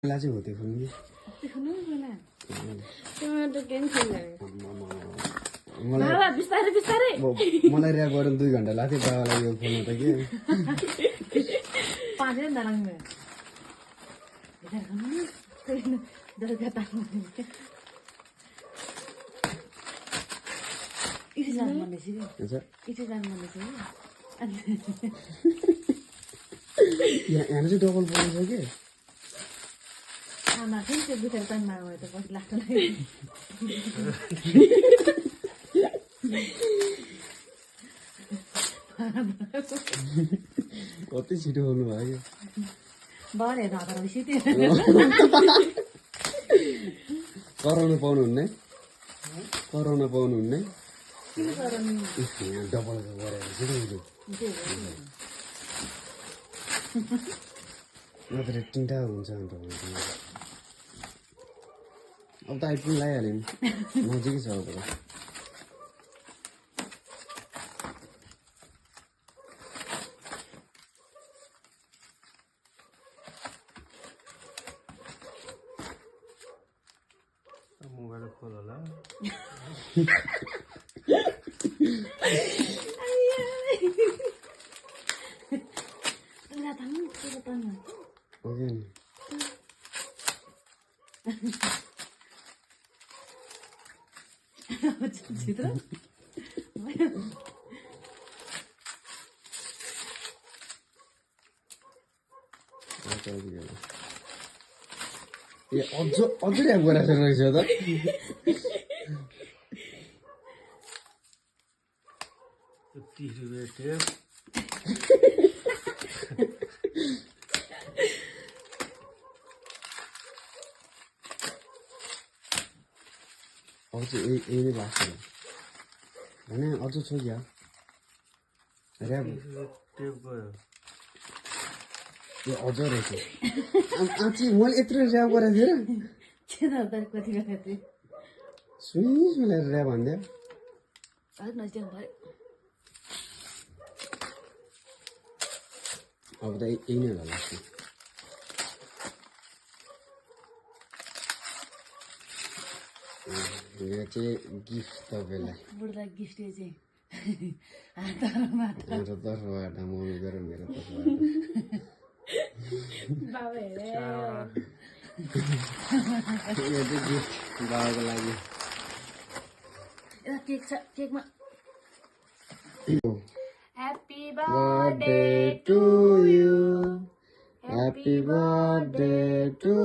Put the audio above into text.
लाजे होते खोल्ने देख्नु होला त्यो गेम खेल्ने मलाई बिस्तारै बिस्तारै मलाई र्याप गर्न 2 घण्टा लाग्थ्यो बाबालाई यो फोनमा त के पाँचै नराङ्गे दरगा तान्नु इति जान मन छ अच्छा इति जान मन छ यहाँ चाहिँ डबल बोल्छ के आमा फेरि त्यो बुझेर तान्नु आयो त पछि लाग्छ कति छिटो बोल्नु भयो बढे धकर सिटी कराउन पाउनुहुन्न कराउन पाउनुहुन्न किन गराउनु डबल गरेर छिटो नत्र टिन्टा हुन्छ अन्त अब त आइपुग्नु लगाइहाल्यो नि नजिकै छ अब मोबाइल खोल होला ओके नि चित्र ए अझ ऱ्याप गरेर रहेछ त अब चाहिँ यही नै लाग्छ होइन अझ छ क्या ऱ्याप ए अझ रहेछ आँची मैले यत्रो ऱ्याप गरेको थिएँ र कति गरेको थिएँ सुनिस ऱ्याप भन्दै अलिक नजिक भयो अब त यही नै होला लाग्छ यो चाहिँ गिफ्ट तपाईँलाई बुढ्दा गिफ्ट चाहिँ हातमा मेरो तर्फबाट मम्मी गएर मेरो तर्फबाट बाबा हेरे यो चाहिँ गिफ्ट बाबाको लागि यता केक छ केकमा happy birthday to you happy birthday to